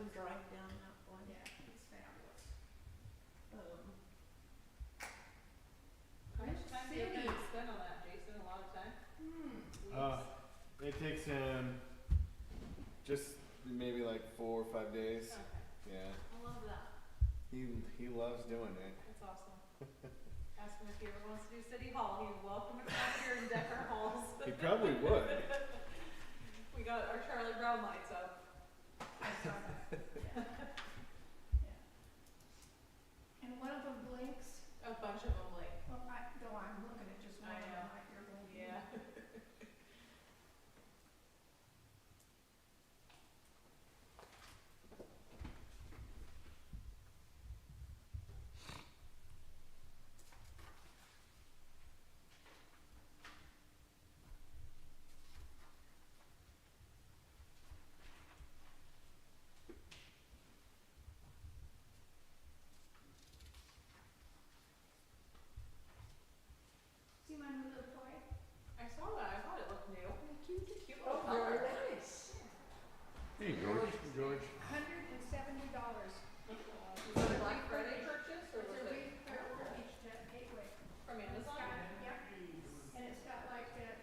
can drive down that one. Yeah, it's fabulous. How much time do you City. guys spend on that, Jason? A lot of time? Uh, it takes him just maybe like 4 or 5 days. Okay, Yeah, I love that. he loves doing it. that's awesome. Ask him if he ever wants to do City Hall. He's welcome to come here and deck our halls. He probably would. We got our Charlie Brown lights up. I saw that. Yeah. Yeah. And one of them blinks. A bunch of them, like, Well, though I'm looking at just one I of know. them, like you're blinking. yeah. See my new little toy? I saw that. I thought it looked new. Cute Oh, little color. very nice. Hey, George. George. $170. Was it a Black Friday purchase or It's was a it refurbished gateway. from And it's Amazon? got, yep, and it's got like that.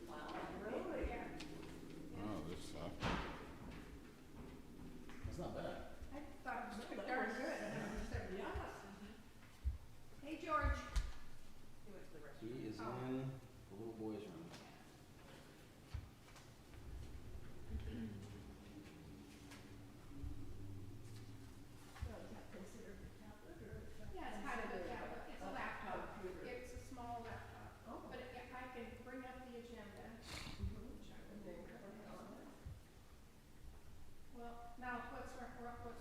Wow. Really? Yeah. Oh, this stuff. That's not bad. I thought it was No, pretty that darn was- good. Yeah. Hey, George. He went to the He restaurant. is Oh. in the little boy's room. So is that considered a tablet or? Yeah, it's kind of a tablet. It's a laptop. Computer. It's a small laptop. Oh. But I can bring up the agenda, which I And would then do. click on it. Well, now what's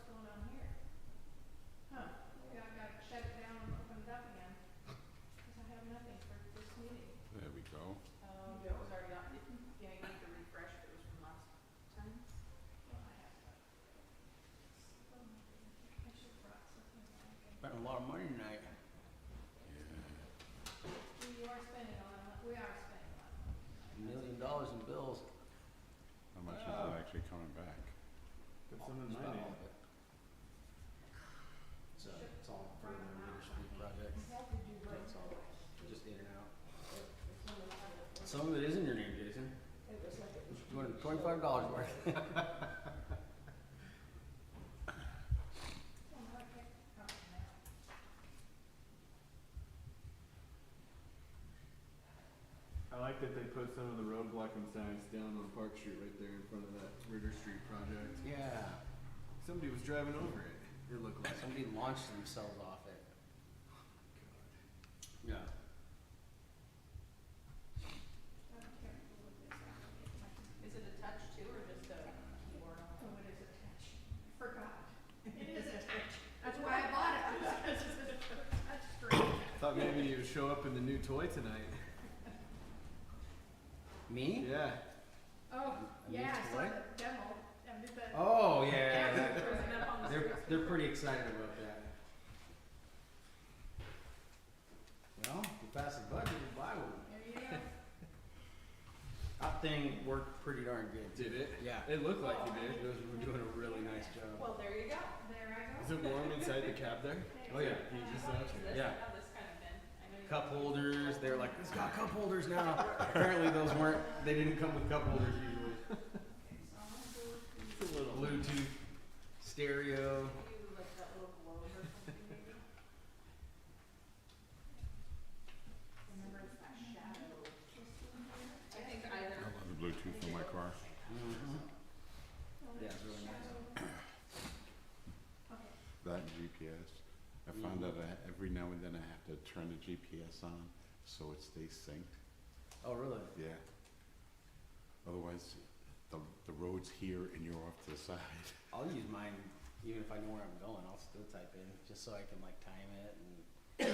going on here? Huh, maybe I gotta shut it down and open it up again. Cause I have nothing for this meeting. There we go. It was already on. Yeah, you need to refresh. It was from last time. Well, I have to. I should've brought something like Spent a lot of money tonight. Yeah. We are spending a lot of money, we are spending a lot of money. $1 million in bills. How much is Oh. it actually coming back? Put some in Just my about name. all of it. It's all for the Reader Street project. How did you write That's all. that? Just in and out. It's one of the- Some of it is in your name, Jason. It was like it was. $225 worth. Oh, okay. Oh, now. I like that they put some of the road blocking signs down on Park Street right there in front of that Ritter Street project. Yeah. Somebody was driving over it. It looked like. Somebody launched themselves off it. Yeah. I'm careful with this. I don't get my, Is it a touch too or just a keyboard? oh, it is a touch. I forgot. It is a touch. That's why I bought it. Because it's a touch screen. Thought maybe you would show up in the new toy tonight. Me? Yeah. Oh, A new yeah, I saw toy? the demo. I did the. Oh, yeah. Frozen up on the screen. They're pretty excited about that. Well, if you pass the budget, you buy one. There you go. That thing worked pretty darn good. Did it? Yeah. It looked like you It did. was doing a really nice job. Well, there you go. There I go. Is it warm inside the cab there? Oh, yeah. You just What out is there. this? Yeah. I have this kind of bin. I know you Cup holders, they're like, it's got cup holders now. Apparently those weren't, they didn't come with cup holders usually. Okay, so I'm gonna go to. It's a little. Bluetooth, stereo. You like that little globe or something maybe? Remember it's that shadow. I think either. I love the Bluetooth in my car. Mm-hmm. Yeah, it's really nice. Okay. That and GPS. I found out every now and then I have to turn the GPS on so it stays synced. Oh, really? Yeah. Otherwise, the road's here and you're off to the side. I'll use mine even if I know where I'm going. I'll still type in just so I can like time it. And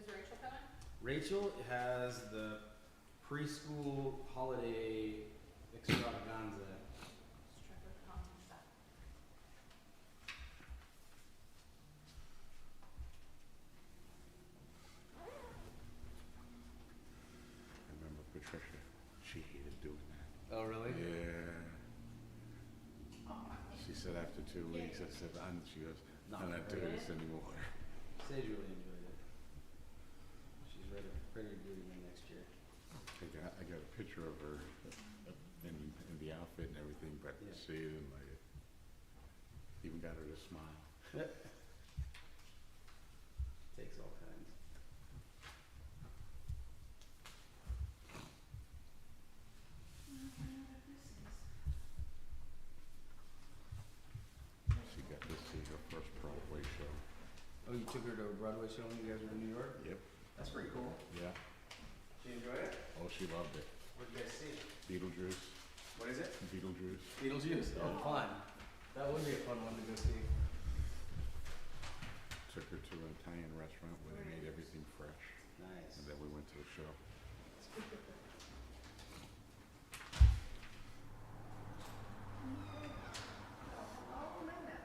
Is Rachel coming? Rachel has the preschool holiday extravaganza. Just trying to comment that. I remember Patricia, she said after 2 weeks, I said, she goes, Not I'm not very doing this anymore. Sage really enjoyed it. She's ready to do it again next year. I got a picture of her in the outfit and everything, but Yeah. she didn't like it. Even got her to smile. Takes all kinds. She got to see her first Broadway show. Oh, you took her to a Broadway show when you guys were in New York? Yep. That's pretty cool. Yeah. She enjoyed it? Oh, she loved it. What did you guys see? Beetlejuice. What is it? Beetlejuice. Beetlejuice. Oh, fun. That would be a fun one to go see. Took her to an Italian restaurant where they made everything fresh. Nice. And then we went to the show. Oh, Linda.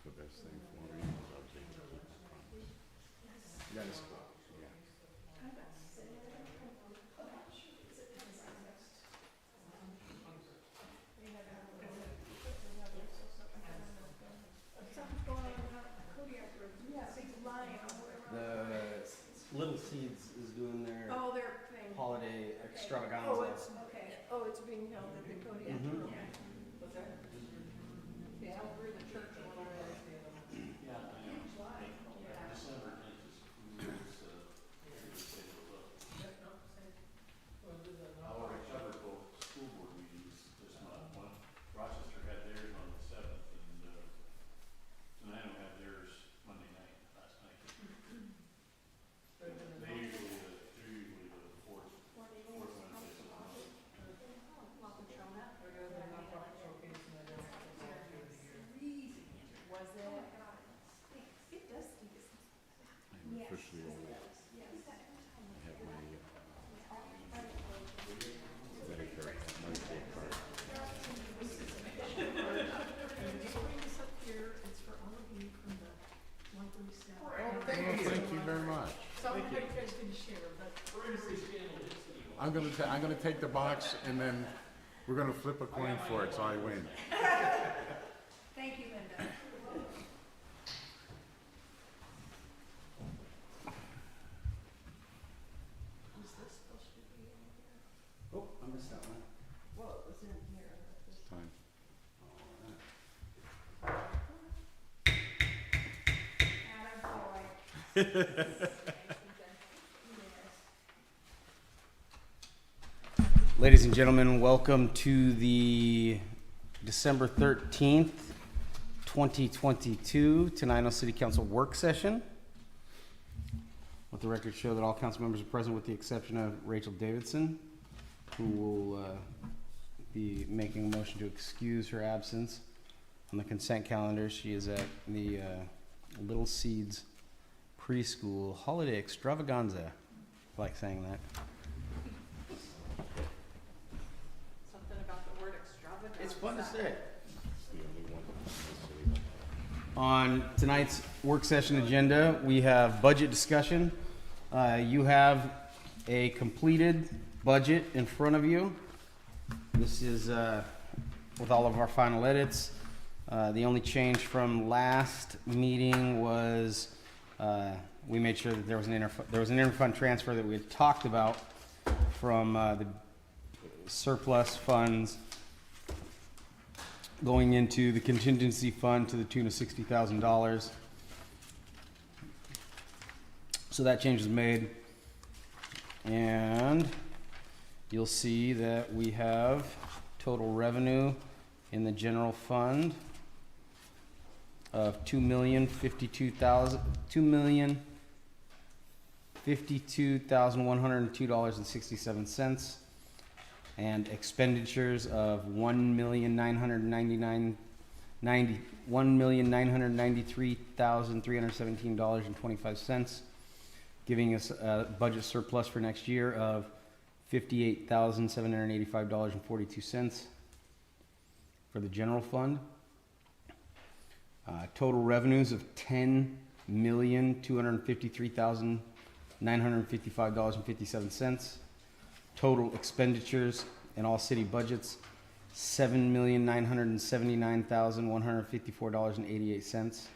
The best thing for me was I was able to keep my promise. That is cool. Yeah. Something's going on out in Kodiak Road. Yeah, big lion or whatever. The Little Seeds is doing their Oh, their thing. holiday extravaganza. Oh, it's, okay. Oh, it's being held at the Kodiak Mhm. Road. What's that? Yeah, over in the church or whatever. Huge lion. Yeah. Our covered both school board meetings this month. One, Rochester had theirs on the 7th, and Tenino had theirs Monday night, last night. They're usually the fourth Wednesday of the month. Welcome, Shona. Was it? Oh my God, it stinks. It does stink. I'm officially old. I have my Medicare, Medicaid card. Bring this up here, it's for all of you from the library staff. Oh, thank you very much. So I don't know if you guys can share, but. I'm gonna take the box and then we're gonna flip a coin for it so I win. Thank you, Linda. Was this supposed to be in here? Oh, I missed that one. Well, it was in here, but this. Time. Attaboy. Ladies and gentlemen, welcome to the December 13th, 2022 Tenino City Council work session. Let the record show that all council members are present with the exception of Rachel Davidson, who will be making a motion to excuse her absence. On the consent calendar, she is at the Little Seeds Preschool Holiday Extravaganza. I like saying that. Something about the word extravagant. It's fun to say. It's the only one in the city. On tonight's work session agenda, we have budget discussion. You have a completed budget in front of you. This is with all of our final edits. The only change from last meeting was we made sure that there was an interfund transfer that we had talked about from the surplus funds going into the contingency fund to the tune of $60,000. So that change was made. And you'll see that we have total revenue in the general fund of $2,052,102.67, and expenditures of $1,993,317.25, giving us a budget surplus for next year of $58,785.42 for the general fund. Total revenues of $10,253,955.57. Total expenditures in all city budgets, $7,979,154.88,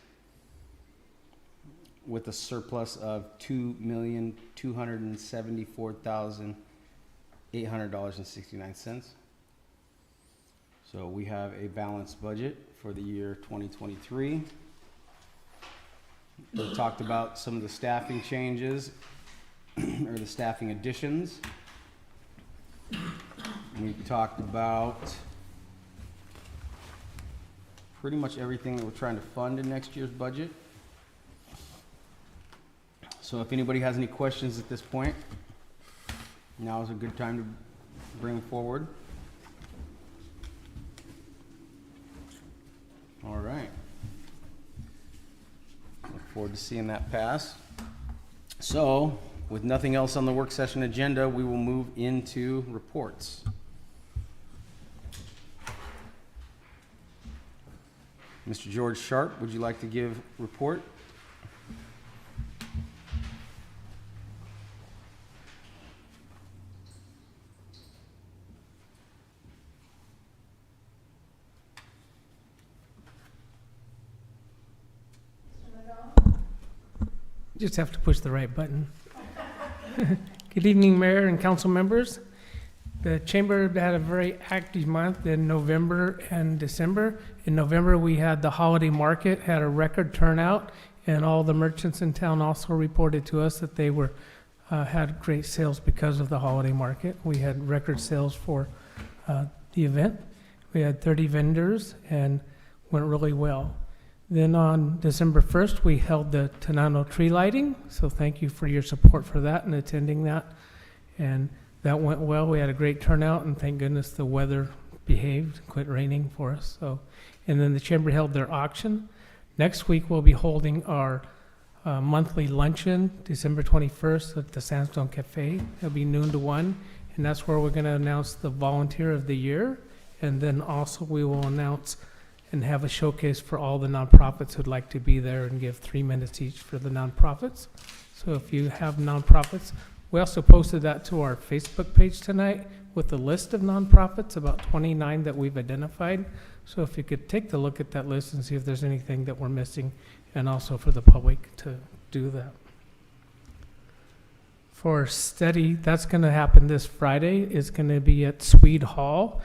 with a surplus of $2,274,800.69. So we have a balanced budget for the year 2023. We talked about some of the staffing changes or the staffing additions. We talked about pretty much everything that we're trying to fund in next year's budget. So if anybody has any questions at this point, now is a good time to bring forward. All right. Look forward to seeing that pass. So, with nothing else on the work session agenda, we will move into reports. Mr. George Sharp, would you like to give report? Just have to push the right button. Good evening, Mayor and council members. The Chamber had a very active month in November and December. In November, we had the holiday market, had a record turnout, and all the merchants in town also reported to us that they were had great sales because of the holiday market. We had record sales for the event. We had 30 vendors and went really well. Then on December 1st, we held the Tenino tree lighting, so thank you for your support for that and attending that. And that went well. We had a great turnout, and thank goodness the weather behaved, quit raining for us. So, and then the Chamber held their auction. Next week, we'll be holding our monthly luncheon, December 21st at the Sandstone Cafe. It'll be noon to 1, and that's where we're going to announce the Volunteer of the Year. And then also we will announce and have a showcase for all the nonprofits who'd like to be there and give 3 minutes each for the nonprofits. So if you have nonprofits, we also posted that to our Facebook page tonight with a list of nonprofits, about 29 that we've identified. So if you could take the look at that list and see if there's anything that we're missing, and also for the public to do that. For study, that's going to happen this Friday. It's going to be at Swede Hall.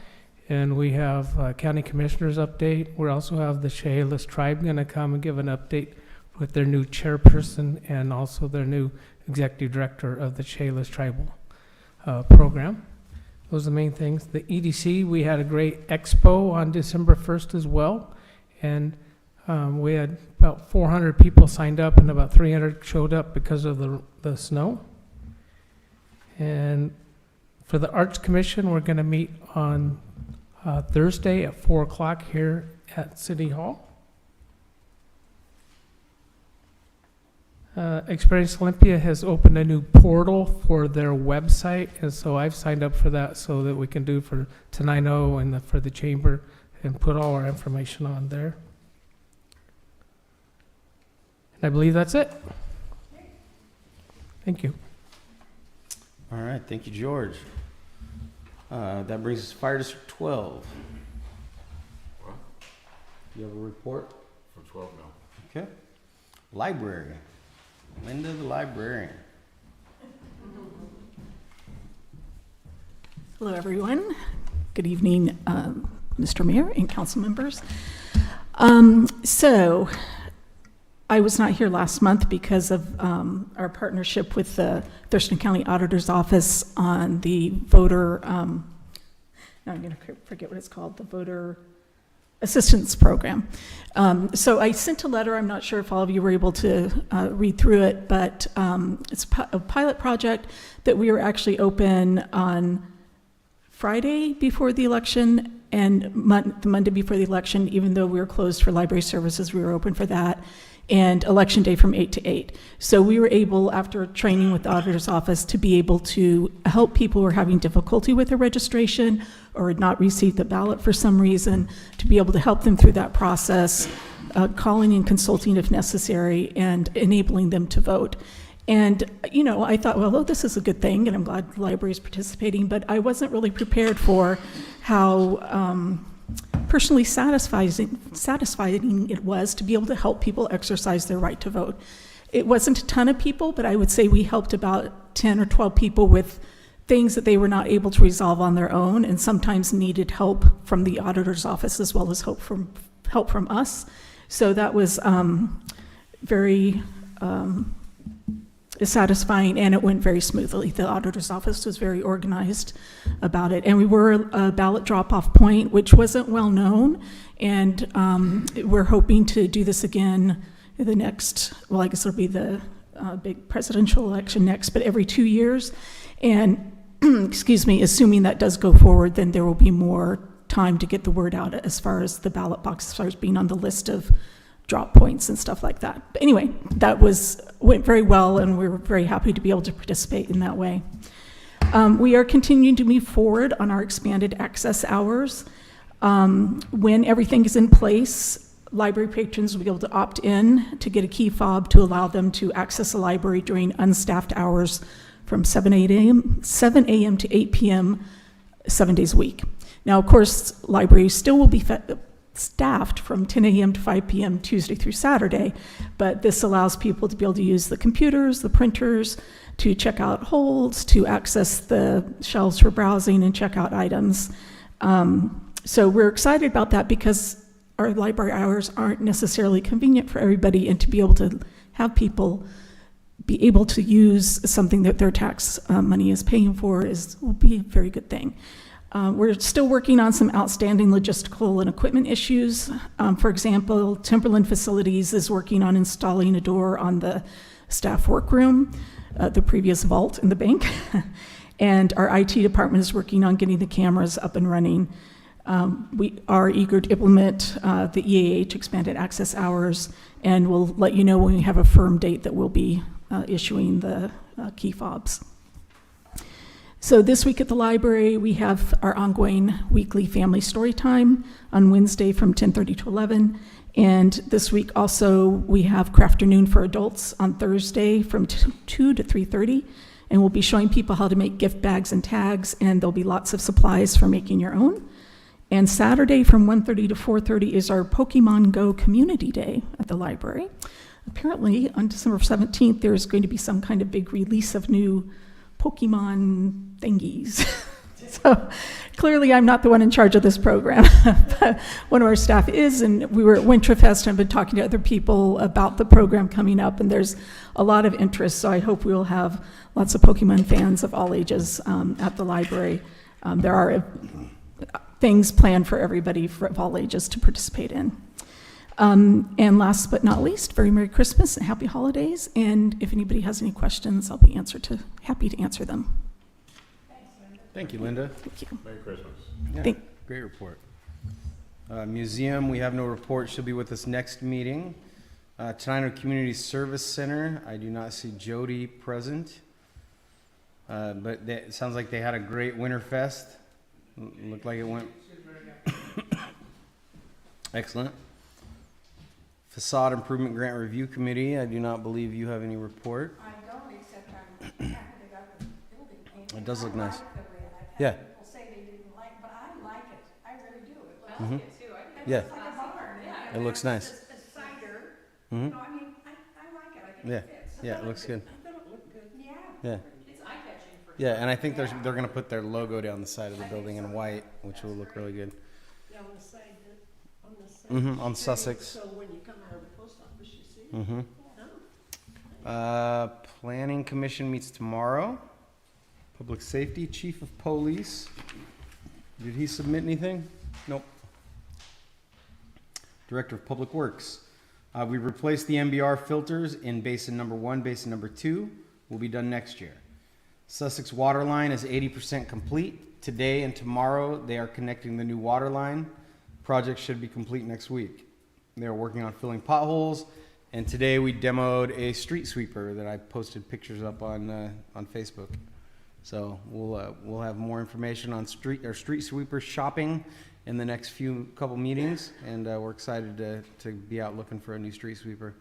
And we have county commissioners update. We also have the Chehalis tribe going to come and give an update with their new chairperson and also their new executive director of the Chehalis tribal program. Those are the main things. The EDC, we had a great expo on December 1st as well. And we had about 400 people signed up and about 300 showed up because of the snow. And for the Arts Commission, we're going to meet on Thursday at 4 o'clock here at City Hall. Experience Olympia has opened a new portal for their website, and so I've signed up for that so that we can do for Tenino and for the Chamber and put all our information on there. And I believe that's it. Thank you. All right, thank you, George. That brings us to Fire District 12. What? You have a report? For 12 now. Okay. Library. Linda, the librarian. Hello, everyone. Good evening, Mr. Mayor and council members. So I was not here last month because of our partnership with the Thurston County Auditor's Office on the voter, now I'm going to forget what it's called, the voter assistance program. So I sent a letter. I'm not sure if all of you were able to read through it, but it's a pilot project that we were actually open on Friday before the election and the Monday before the election. Even though we were closed for library services, we were open for that, and election day from 8 to 8. So we were able, after training with the auditor's office, to be able to help people who are having difficulty with their registration or had not received the ballot for some reason, to be able to help them through that process calling and consulting if necessary, and enabling them to vote. And, you know, I thought, well, oh, this is a good thing, and I'm glad the library is participating, but I wasn't really prepared for how personally satisfying it was to be able to help people exercise their right to vote. It wasn't a ton of people, but I would say we helped about 10 or 12 people with things that they were not able to resolve on their own, and sometimes needed help from the auditor's office as well as help from us. So that was very satisfying, and it went very smoothly. The auditor's office was very organized about it, and we were a ballot drop-off point, which wasn't well known, and we're hoping to do this again the next, well, I guess it'll be the big presidential election next, but every 2 years. And excuse me, assuming that does go forward, then there will be more time to get the word out as far as the ballot box, as far as being on the list of drop points and stuff like that. But anyway, that went very well, and we were very happy to be able to participate in that way. We are continuing to move forward on our expanded access hours. When everything is in place, library patrons will be able to opt in to get a key fob to allow them to access the library during unstaffed hours from 7 a.m. to 8 p.m. 7 days a week. Now, of course, libraries still will be staffed from 10 a.m. to 5 p.m. Tuesday through Saturday, but this allows people to be able to use the computers, the printers, to check out holds, to access the shelves for browsing and check out items. So we're excited about that because our library hours aren't necessarily convenient for everybody, and to be able to have people be able to use something that their tax money is paying for will be a very good thing. We're still working on some outstanding logistical and equipment issues. For example, Timberland Facilities is working on installing a door on the staff workroom, the previous vault in the bank. And our IT department is working on getting the cameras up and running. We are eager to implement the EAH expanded access hours, and we'll let you know when we have a firm date that we'll be issuing the key fobs. So this week at the library, we have our ongoing weekly family story time on Wednesday from 10:30 to 11. And this week also, we have Crafternoon for adults on Thursday from 2 to 3:30. And we'll be showing people how to make gift bags and tags, and there'll be lots of supplies for making your own. And Saturday from 1:30 to 4:30 is our Pokemon Go Community Day at the library. Apparently, on December 17th, there's going to be some kind of big release of new Pokemon thingies. So clearly, I'm not the one in charge of this program, but one of our staff is, and we were at Winterfest and have been talking to other people about the program coming up, and there's a lot of interest, so I hope we'll have lots of Pokemon fans of all ages at the library. There are things planned for everybody of all ages to participate in. And last but not least, very Merry Christmas and Happy Holidays. And if anybody has any questions, I'll be happy to answer them. Thank you, Linda. Thank you. Merry Christmas. Yeah, great report. Museum, we have no report. She'll be with us next meeting. Tenino Community Service Center, I do not see Jody present. But it sounds like they had a great Winterfest. Looked like it went. Excellent. Facade Improvement Grant Review Committee, I do not believe you have any report. I don't, except I'm happy they got the building painted. It does look I nice. like the red. I've Yeah. had people say they didn't like, but I like it. I really do. It looks, I like it too. I think Yeah. it's like a barn. Yeah. It looks nice. It's a cider. Mhm. No, I mean, I like it. I think Yeah. it fits. Yeah, it looks good. Yeah. Yeah. it's eye-catching for Yeah, and I think they're going to put their logo down the side of the building in white, which will look really good. Yeah, on the side, on the side. On Sussex. So when you come out of the post office, you see. Mm-hmm. Oh. Planning Commission meets tomorrow. Public Safety, Chief of Police. Did he submit anything? Nope. Director of Public Works. We replaced the MBR filters in basin number 1, basin number 2. Will be done next year. Sussex water line is 80% complete. Today and tomorrow, they are connecting the new water line. Project should be complete next week. They are working on filling potholes. And today we demoed a street sweeper that I posted pictures up on Facebook. So we'll have more information on street sweeper shopping in the next couple meetings, and we're excited to be out looking for a new street sweeper.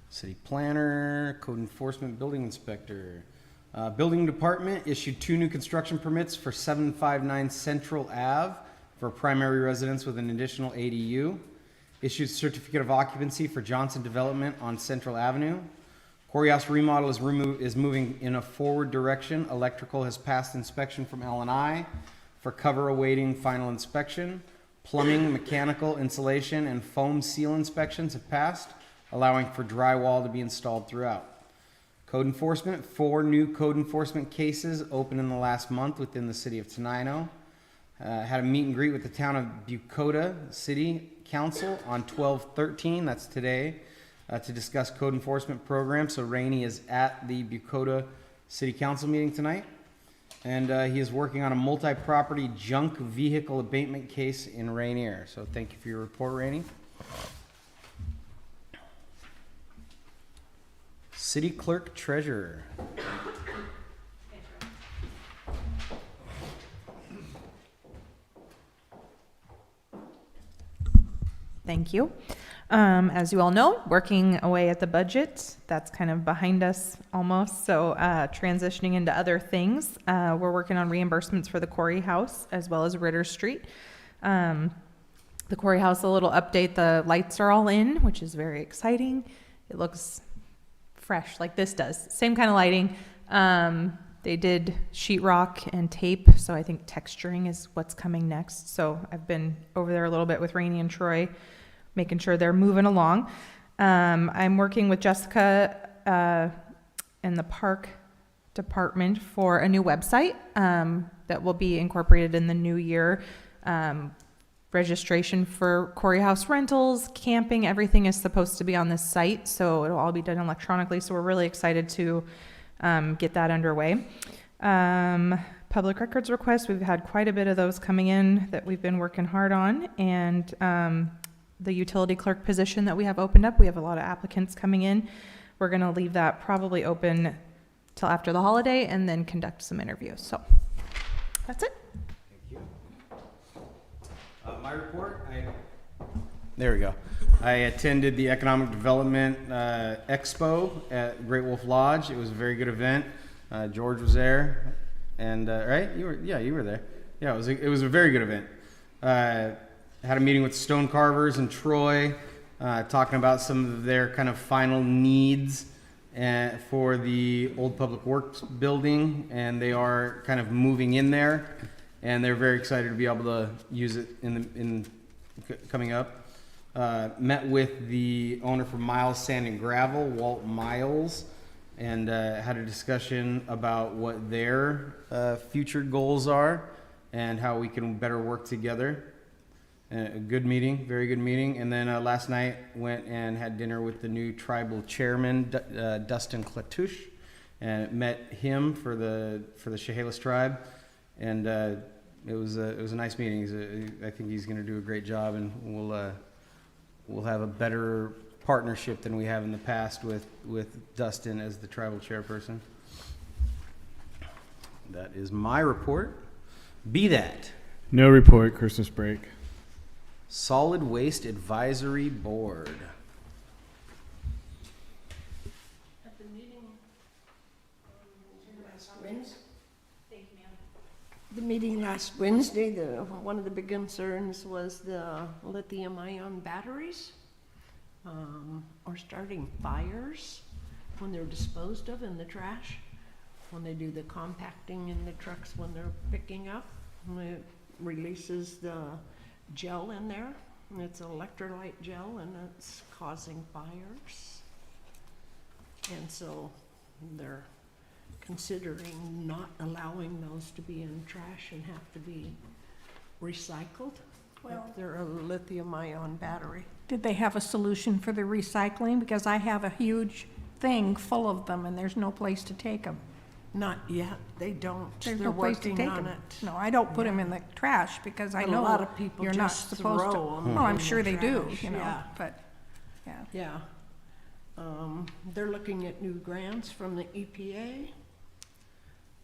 City planner, code enforcement, building inspector. Building department issued 2 new construction permits for 759 Central Ave for primary residence with an additional ADU. Issued certificate of occupancy for Johnson Development on Central Avenue. Courthouse remodel is moving in a forward direction. Electrical has passed inspection from L&I for cover awaiting final inspection. Plumbing, mechanical, insulation, and foam seal inspections have passed, allowing for drywall to be installed throughout. Code enforcement, 4 new code enforcement cases opened in the last month within the city of Tenino. Had a meet and greet with the town of Bucota City Council on 12/13, that's today, to discuss code enforcement programs. So Rainey is at the Bucota City Council meeting tonight. And he is working on a multi-property junk vehicle abatement case in Rainier. So thank you for your report, Rainey. City clerk treasurer. Thank you. As you all know, working away at the budget, that's kind of behind us almost. So transitioning into other things, we're working on reimbursements for the Quarry House as well as Ritter Street. The Quarry House, a little update, the lights are all in, which is very exciting. It looks fresh like this does. Same kind of lighting. They did sheetrock and tape, so I think texturing is what's coming next. So I've been over there a little bit with Rainey and Troy, making sure they're moving along. I'm working with Jessica and the park department for a new website that will be incorporated in the new year. Registration for Quarry House rentals, camping, everything is supposed to be on this site, so it'll all be done electronically. So we're really excited to get that underway. Public records requests, we've had quite a bit of those coming in that we've been working hard on, and the utility clerk position that we have opened up, we have a lot of applicants coming in. We're going to leave that probably open till after the holiday and then conduct some interviews. So that's it. Thank you. My report, there we go. I attended the Economic Development Expo at Great Wolf Lodge. It was a very good event. George was there, and right, you were there. Yeah, it was a very good event. Had a meeting with stone carvers in Troy, talking about some of their kind of final needs for the old public works building, and they are kind of moving in there, and they're very excited to be able to use it in coming up. Met with the owner for Miles Sand and Gravel, Walt Miles, and had a discussion about what their future goals are and how we can better work together. A good meeting, very good meeting. And then last night went and had dinner with the new tribal chairman, Dustin Klatouche, and met him for the Chehalis tribe. And it was a nice meeting. I think he's going to do a great job, and we'll have a better partnership than we have in the past with Dustin as the tribal chairperson. That is my report. Be that. No report, Christmas break. Solid Waste Advisory Board. At the meeting last Wednesday. Thank you, ma'am. The meeting last Wednesday, one of the big concerns was the lithium-ion batteries are starting fires when they're disposed of in the trash, when they do the compacting in the trucks when they're picking up. And it releases the gel in there, and it's electrolyte gel, and it's causing fires. And so they're considering not allowing those to be in trash and have to be recycled. Well- If they're a lithium-ion battery. Did they have a solution for the recycling? Because I have a huge thing full of them and there's no place to take them. Not yet, they don't. There's They're no place to working take on them. it. No, I don't put them in the trash because I But a know lot of people you're not just supposed to. throw 'em Well, I'm in the sure they do, trash, you know, yeah. but, yeah. Yeah. They're looking at new grants from the EPA.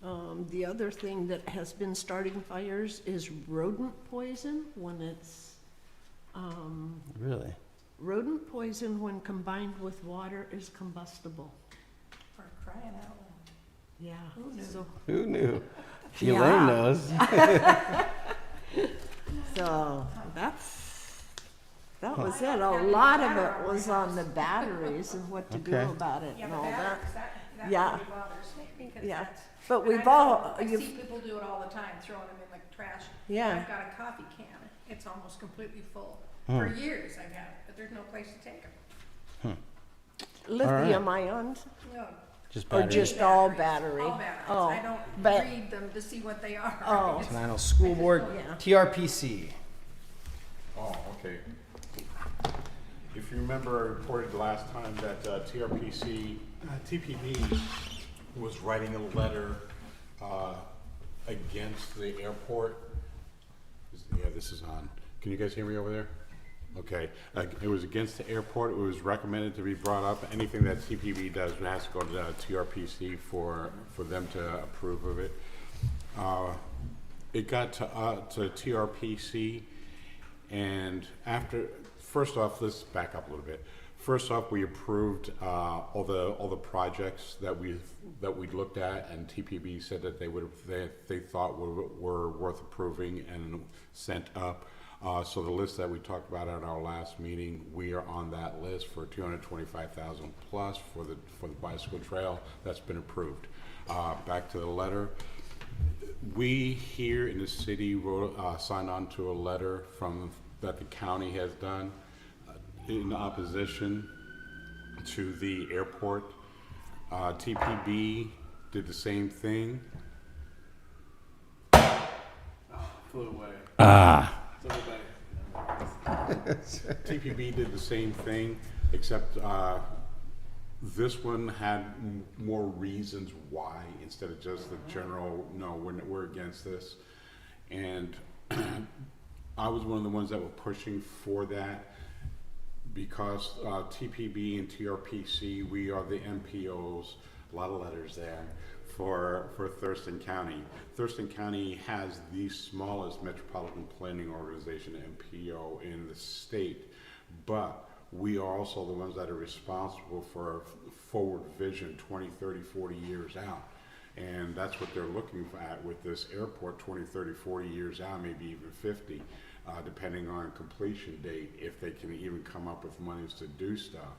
The other thing that has been starting fires is rodent poison when it's, Really? rodent poison when combined with water is combustible. For crying out loud. Yeah. Who knew? So, Who knew? Yeah. Elaine knows. so that was it. A lot of it was on the batteries and what to do Okay. about it Yeah, and but all that. that Yeah. really bothers me because Yeah. that's. But and we've I all, know- I you've, see people do it all the time, throwing them in the trash. yeah. I've got a coffee can, it's almost completely full. Hmm. For years I've had it, but there's no place to take them. Lithium ions No. Just or batteries. just all battery? All batteries. Oh, I don't but- read them to see what they are. Oh. It's- Tenino School Board, Yeah. TRPC. Oh, okay. If you remember, I reported last time that TRPC, TPB was writing a letter against the airport. Yeah, this is on. Can you guys hear me over there? Okay. It was against the airport. It was recommended to be brought up. Anything that TPB does has to go to TRPC for them to approve of it. It got to TRPC, and first off, let's back up a little bit. First off, we approved all the projects that we looked at, and TPB said that they thought were worth approving and sent up. So the list that we talked about at our last meeting, we are on that list for 225,000 plus for the bicycle trail. That's been approved. Back to the letter. We here in the city signed on to a letter that the county has done in opposition to the airport. TPB did the same thing. Flew away. It's okay. TPB did the same thing, except this one had more reasons why instead of just the general, no, we're against this. And I was one of the ones that were pushing for that because TPB and TRPC, we are the MPOs, a lot of letters there, for Thurston County. Thurston County has the smallest metropolitan planning organization, MPO, in the state, but we are also the ones that are responsible for forward vision 20, 30, 40 years out. And that's what they're looking at with this airport, 20, 30, 40 years out, maybe even 50, depending on completion date, if they can even come up with monies to do stuff.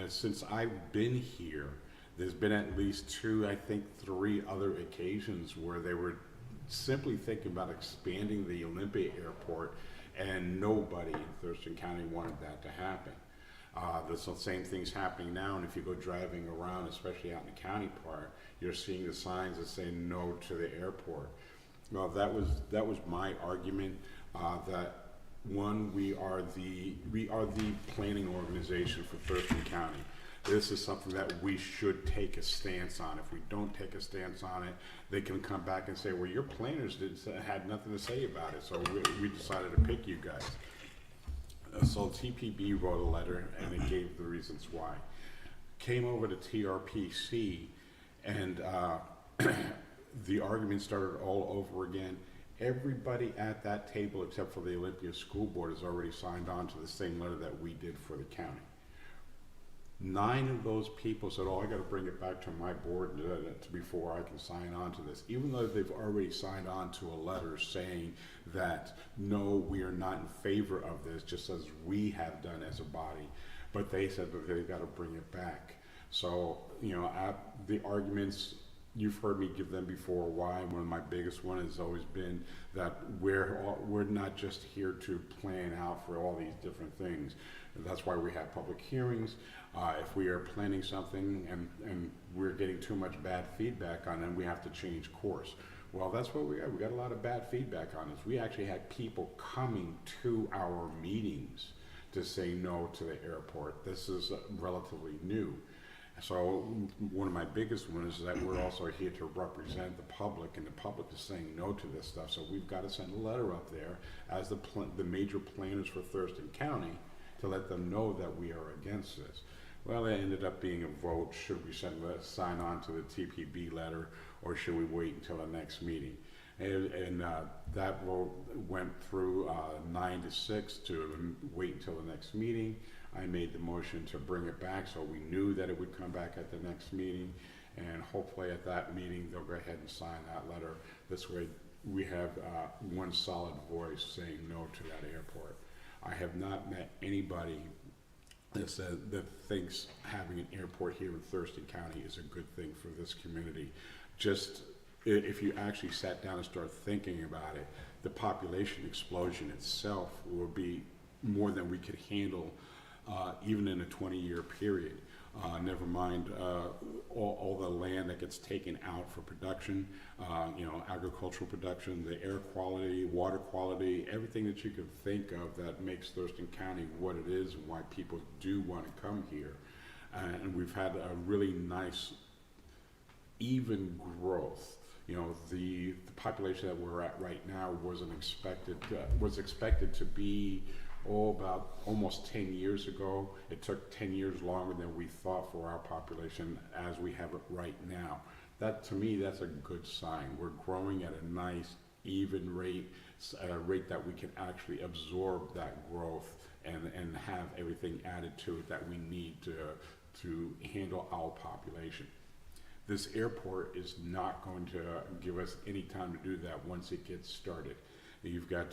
Since I've been here, there's been at least 2, I think 3 other occasions where they were simply thinking about expanding the Olympia Airport, and nobody in Thurston County wanted that to happen. The same thing's happening now, and if you go driving around, especially out in the county part, you're seeing the signs that say no to the airport. Well, that was my argument, that one, we are the planning organization for Thurston County. This is something that we should take a stance on. If we don't take a stance on it, they can come back and say, well, your planners had nothing to say about it, so we decided to pick you guys. So TPB wrote a letter and it gave the reasons why. Came over to TRPC, and the argument started all over again. Everybody at that table except for the Olympia School Board has already signed on to the same letter that we did for the county. 9 of those people said, oh, I got to bring it back to my board before I can sign on to this, even though they've already signed on to a letter saying that, no, we are not in favor of this, just as we have done as a body. But they said that they've got to bring it back. So, the arguments, you've heard me give them before. Why? One of my biggest one has always been that we're not just here to plan out for all these different things. That's why we have public hearings. If we are planning something and we're getting too much bad feedback on it, we have to change course. Well, that's what we got. We got a lot of bad feedback on this. We actually had people coming to our meetings to say no to the airport. This is relatively new. So one of my biggest ones is that we're also here to represent the public, and the public is saying no to this stuff. So we've got to send a letter up there as the major planners for Thurston County to let them know that we are against this. Well, it ended up being a vote. Should we sign on to the TPB letter, or should we wait until the next meeting? And that vote went through 9-6 to wait until the next meeting. I made the motion to bring it back, so we knew that it would come back at the next meeting, and hopefully at that meeting they'll go ahead and sign that letter. This way we have one solid voice saying no to that airport. I have not met anybody that thinks having an airport here in Thurston County is a good thing for this community. Just if you actually sat down and start thinking about it, the population explosion itself will be more than we could handle even in a 20-year period. Never mind all the land that gets taken out for production, agricultural production, the air quality, water quality, everything that you could think of that makes Thurston County what it is and why people do want to come here. And we've had a really nice, even growth. The population that we're at right now was expected to be about almost 10 years ago. It took 10 years longer than we thought for our population as we have it right now. That, to me, that's a good sign. We're growing at a nice, even rate, at a rate that we can actually absorb that growth and have everything added to it that we need to handle our population. This airport is not going to give us any time to do that once it gets started. You've got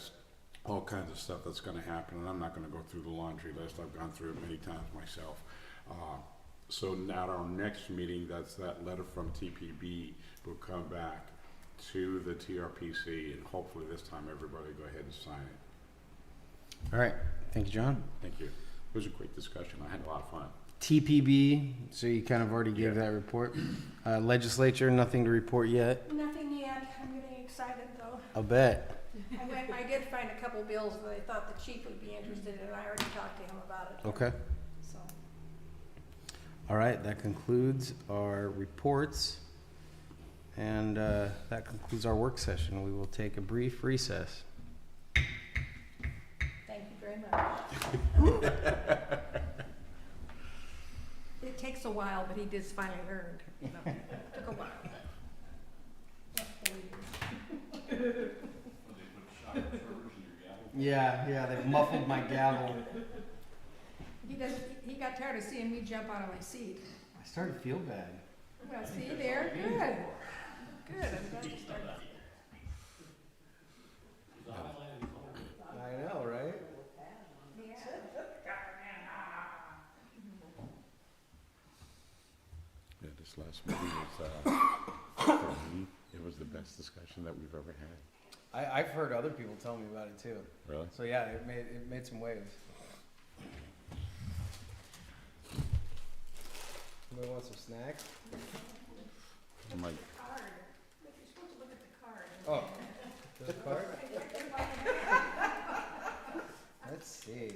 all kinds of stuff that's going to happen, and I'm not going to go through the laundry list. I've gone through it many times myself. So now at our next meeting, that's that letter from TPB will come back to the TRPC, and hopefully this time everybody go ahead and sign it. All right, thank you, John. Thank you. It was a great discussion. I had a lot of fun. TPB, so you kind of already gave that report. Legislature, nothing to report yet. Nothing yet. I'm getting excited though. I'll bet. I did find a couple bills that I thought the chief would be interested in. I already talked to him about it. Okay. So. All right, that concludes our reports. And that concludes our work session. We will take a brief recess. Thank you very much. It takes a while, but he did finally learn. Took a while. Yeah, they've muffled my gavel. He got tired of seeing me jump out of my seat. I started to feel bad. Well, see there, good. Good, I'm glad you started. I know, right? Yeah, this last meeting was, for me, it was the best discussion that we've ever had. I've heard other people tell me about it too. Really? So yeah, it made some waves. Somebody want some snacks? I'm like, Card. Look, you're supposed to look at the card. Oh, this card? Let's see.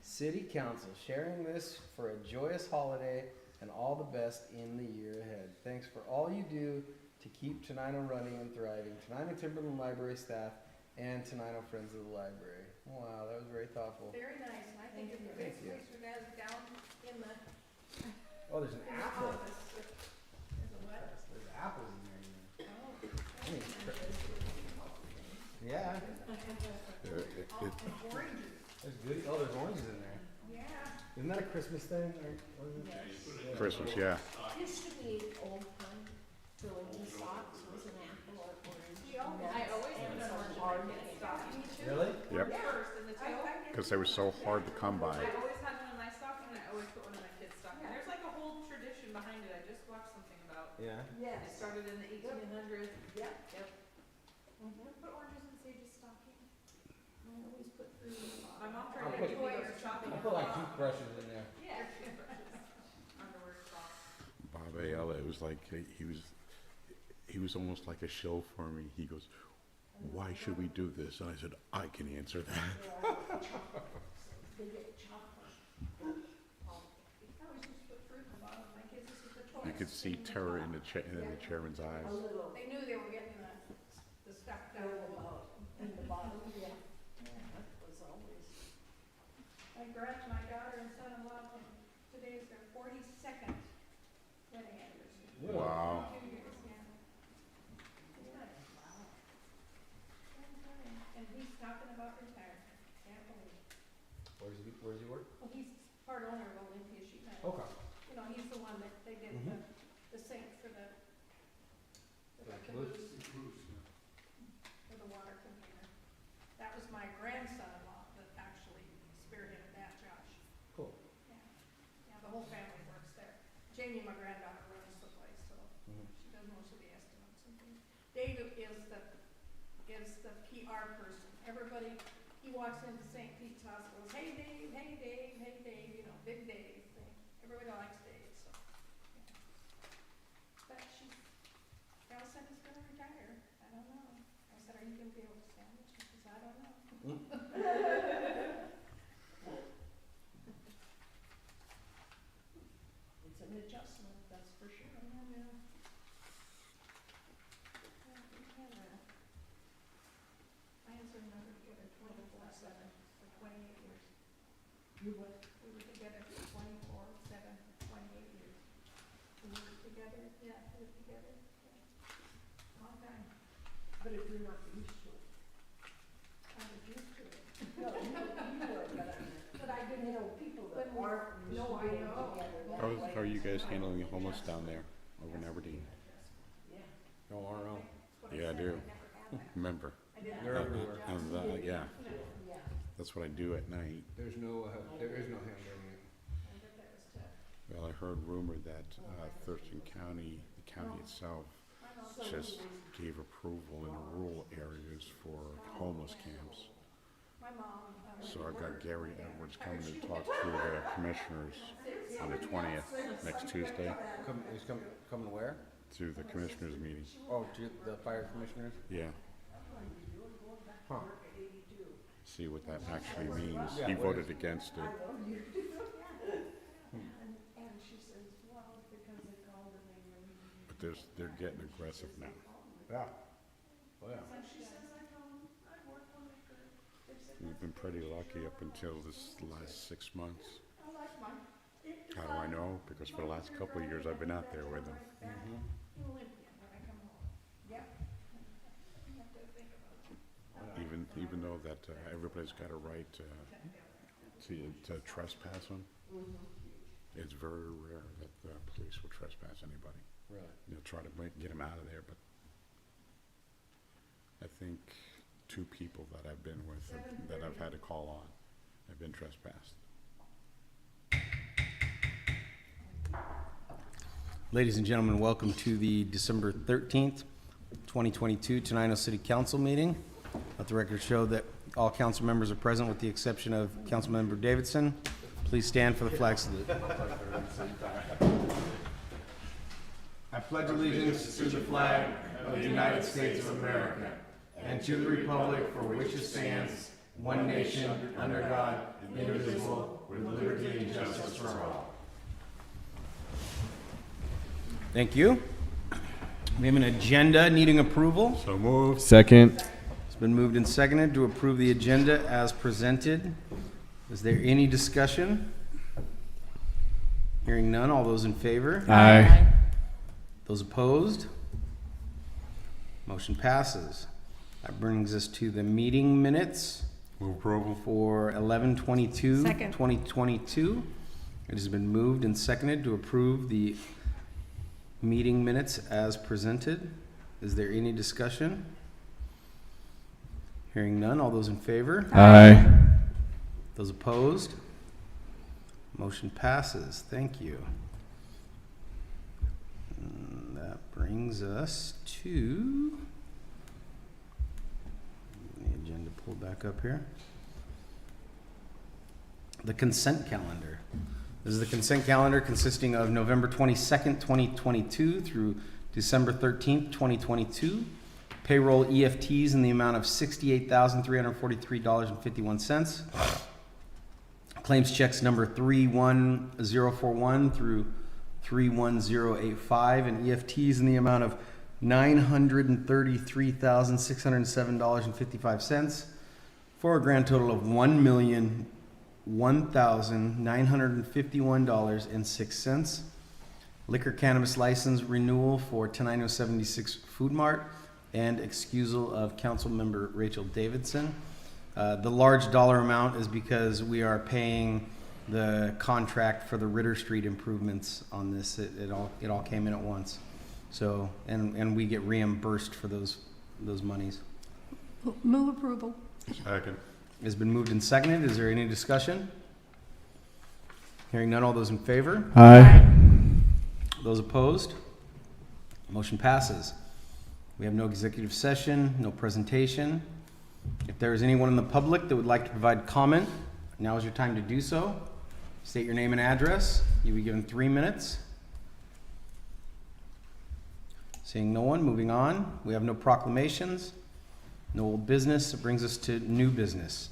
City Council, sharing this for a joyous holiday and all the best in the year ahead. Thanks for all you do to keep Tenino running and thriving. Tenino Timberland Library staff and Tenino Friends of the Library. Wow, that was very thoughtful. Very nice, and I think it's a Thank great you. place for that down in the Oh, there's an apple. office. There's a what? There's apples in there. Oh. I need yeah, Oranges. there's good. Oh, there's oranges in there. Yeah. Isn't that a Christmas thing? Or wasn't it? Yeah. Christmas, yeah. Used to be old time, filling in socks was an apple or orange. I always put an orange in my kid's stocking. Really? Yep. First in the two. Because they were so hard to come by. I always had one in my stocking, and I always put one in my kid's stocking. There's like a whole tradition behind it. I just watched something about. Yeah. It Yes. started in the 1800s. Yep. Yep. Put oranges in Sage's stocking. I always put fruit in the My mom I'll tried to put- get me to go shopping. I put like toothbrushes in there. Yeah, toothbrushes, underwear, socks. Bob Ayala, it was like he was almost like a shill for me. He goes, "Why should we do this?" And I said, "I can answer that." They get chocolate. I always used to put fruit in the bottom. My kids used to put toys. You could see terror in the chairman's A eyes. little They knew they were getting the stuff down down below. in the bottom, yeah. That was always my daughter and son-in-law, and today is their 42nd wedding anniversary. Wow. 2 years, yeah. And he's talking about retirement, can't believe. Where's he work? Well, he's part owner of Olympia Sheet Metal. Okay. You know, he's the one that they did the sink for the caboose, for the water container. That was my grandson-in-law that actually spearheaded that, Josh. Cool. Yeah, yeah, the whole family works there. Jamie, my granddaughter, runs the place, so she does most of the estimates and things. Dave is the PR person. Everybody, he walks into St. Pete's Hospital, hey Dave, hey Dave, hey Dave, you know, big Dave thing. Everybody likes Dave, so. Yeah. But Allison is gonna retire. I don't know. I said, are you gonna be able to stand it? She says, I don't know. It's an adjustment, that's for sure. Yeah. I answer number together 24/7 for 28 years. You what? We were together 24/7, 28 years. We were together, yeah, we were together, yeah. Long time. But if you're not used to it. I was used to it. No, you were, But I you didn't know, people that When we- aren't used no, to I being know. together that How are way. you guys handling the homeless down there over in Aberdeen? No, RL. Yeah, I do. Remember? I didn't. They're everywhere. Yeah, Yeah. that's what I do at night. There is no handling it. I bet that was tough. Well, I heard rumor that Thurston County, the county itself, just gave approval in rural areas for homeless camps. My mom. So I've got Gary Edwards coming to talk to the commissioners on the 20th, next Tuesday, He's coming where? to the commissioners meeting. Oh, to the fire commissioners? Yeah, Huh. see what that actually means. Yeah, He what voted against it. And she says, well, because they called and they really. But they're getting aggressive now. Yeah. Oh, yeah. She says, I told them, I work one week or they said, We've been pretty lucky up until this last 6 months. I like mine. How do I know? Because for the last couple of years, I've been out there with them. Olympia when I come home. Yep. You have to think about it. Even though that everybody's got a right to trespass them, it's very rare that the police will trespass anybody. Really? They'll try to get them out of there, but I think 2 people that I've been with, that I've had to call on, have been trespassed. Ladies and gentlemen, welcome to the December 13th, 2022 Tenino City Council meeting. Let the record show that all council members are present with the exception of Councilmember Davidson. Please stand for the flag salute. I pledge allegiance to the flag of the United States of America and to the republic for which it stands, one nation, under God, indivisible, with liberty and justice for all. Thank you. We have an agenda needing approval. So moved. Second. It's been moved and seconded to approve the agenda as presented. Is there any discussion? Hearing none, all those in favor? Aye. Those opposed? Motion passes. That brings us to the meeting minutes Move approval. for 11/22, Second. 2022. It has been moved and seconded to approve the meeting minutes as presented. Is there any discussion? Hearing none, all those in favor? Aye. Those opposed? Motion passes. Thank you. And that brings us to the agenda pulled back up here. The consent calendar. This is the consent calendar consisting of November 22nd, 2022 through December 13th, 2022. Payroll EFTs in the amount of $68,343.51. Claims checks number 31041 through 31085 and EFTs in the amount of $933,607.55 for a grand total of $1,000,000 $1,951.06. Liquor cannabis license renewal for Tenino 76 Food Mart and excusal of Councilmember Rachel Davidson. The large dollar amount is because we are paying the contract for the Ritter Street improvements on this. It all came in at once. So, and we get reimbursed for those monies. Move approval. Second. It's been moved and seconded. Is there any discussion? Hearing none, all those in favor? Aye. Those opposed? Motion passes. We have no executive session, no presentation. If there is anyone in the public that would like to provide comment, now is your time to do so. State your name and address. You'll be given 3 minutes. Seeing no one, moving on. We have no proclamations, no old business. It brings us to new business.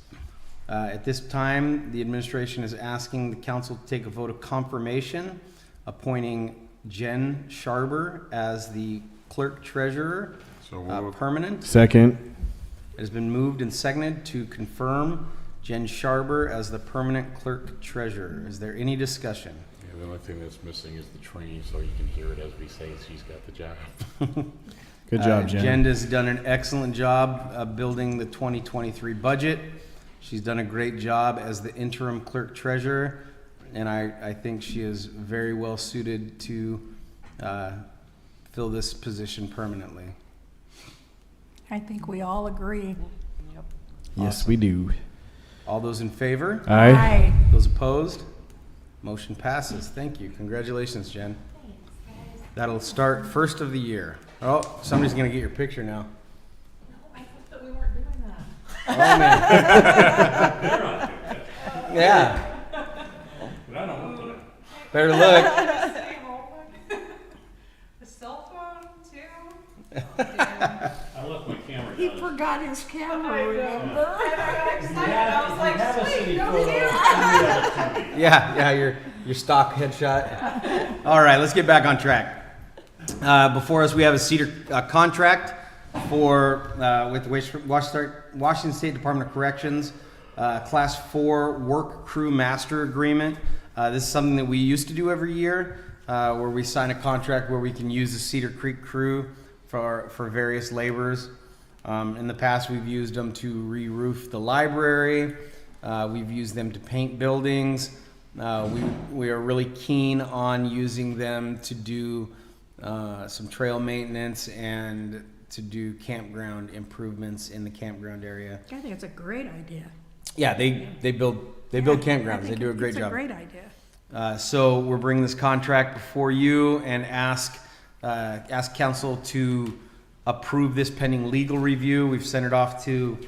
At this time, the administration is asking the council to take a vote of confirmation, appointing Jen Sharber as the clerk treasurer, So moved. permanent. Second. It has been moved and seconded to confirm Jen Sharber as the permanent clerk treasurer. Is there any discussion? Yeah, the only thing that's missing is the training, so you can hear it as we say she's got the job. Good job, Jen. Jen has done an excellent job building the 2023 budget. She's done a great job as the interim clerk treasurer, and I think she is very well suited to fill this position permanently. I think we all agree. Yes, we do. All those in favor? Aye. Those opposed? Motion passes. Thank you. Congratulations, Jen. That'll start first of the year. Oh, somebody's gonna get your picture now. I thought that we weren't doing that. Oh, man. Yeah, But I don't want to. better look. The cell phone too? I left my camera He down. forgot his camera, remember? I was like, sweet, go here. Yeah, your stock headshot. All right, let's get back on track. Before us, we have a Cedar contract for with Washington State Department of Corrections, Class 4 Work Crew Master Agreement. This is something that we used to do every year, where we sign a contract where we can use the Cedar Creek crew for various labors. In the past, we've used them to re-roof the library. We've used them to paint buildings. We are really keen on using them to do some trail maintenance and to do campground improvements in the campground area. I think it's a great idea. Yeah, they build campgrounds. They do a great It's a job. great idea. So we're bringing this contract before you and ask council to approve this pending legal review. We've sent it off to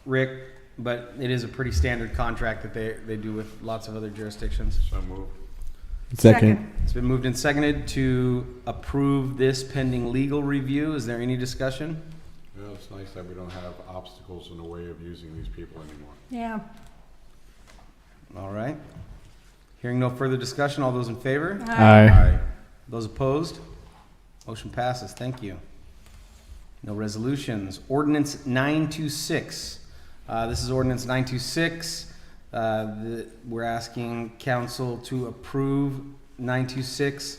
Rick, but it is a pretty standard contract that they do with lots of other jurisdictions. So moved. Second. It's been moved and seconded to approve this pending legal review. Is there any discussion? Well, it's nice that we don't have obstacles in the way of using these people anymore. Yeah. All right. Hearing no further discussion, all those in favor? Aye. Those opposed? Motion passes. Thank you. No resolutions. Ordinance 926. This is ordinance 926. We're asking council to approve 926,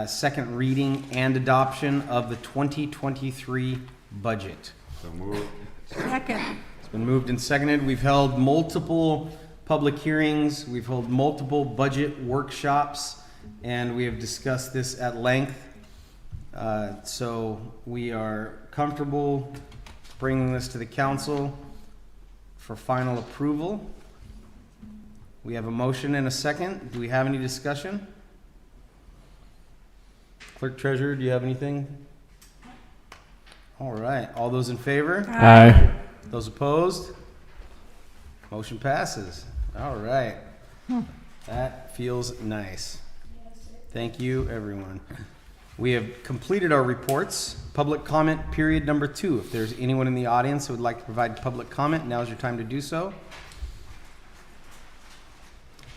second reading and adoption of the 2023 budget. So moved. Second. It's been moved and seconded. We've held multiple public hearings. We've held multiple budget workshops, and we have discussed this at length. So we are comfortable bringing this to the council for final approval. We have a motion and a second. Do we have any discussion? Clerk Treasurer, do you have anything? All right. All those in favor? Aye. Those opposed? Motion passes. All right. That feels nice. Thank you, everyone. We have completed our reports. Public comment period number 2. If there's anyone in the audience who would like to provide public comment, now's your time to do so.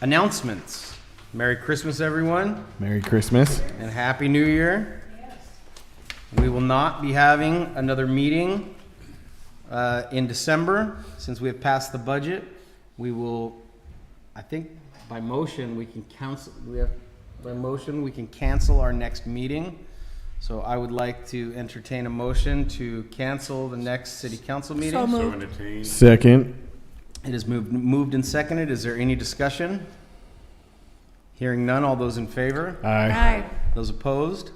Announcements. Merry Christmas, everyone, Merry Christmas. and Happy New Year. We will not be having another meeting in December since we have passed the budget, we will, I think by motion, we can cancel, we can cancel our next meeting. So I would like to entertain a motion to cancel the next city council meeting. So So moved. entertained. Second. It is moved and seconded. Is there any discussion? Hearing none, all those in favor? Aye. Those opposed?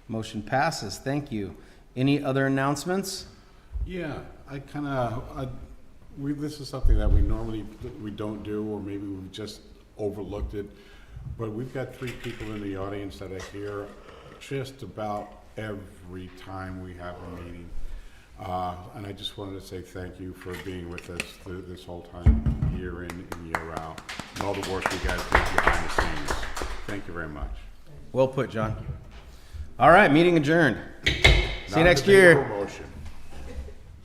Motion passes. Thank you. Any other announcements? Yeah, this is something that we don't do, or maybe we've just overlooked it. But we've got 3 people in the audience that are here just about every time we have a meeting. And I just wanted to say thank you for being with us this whole time, year in and year out, and all the work you guys do behind the scenes. Thank you very much. Well put, John. All right, meeting adjourned. See you next Not a debate or year. motion.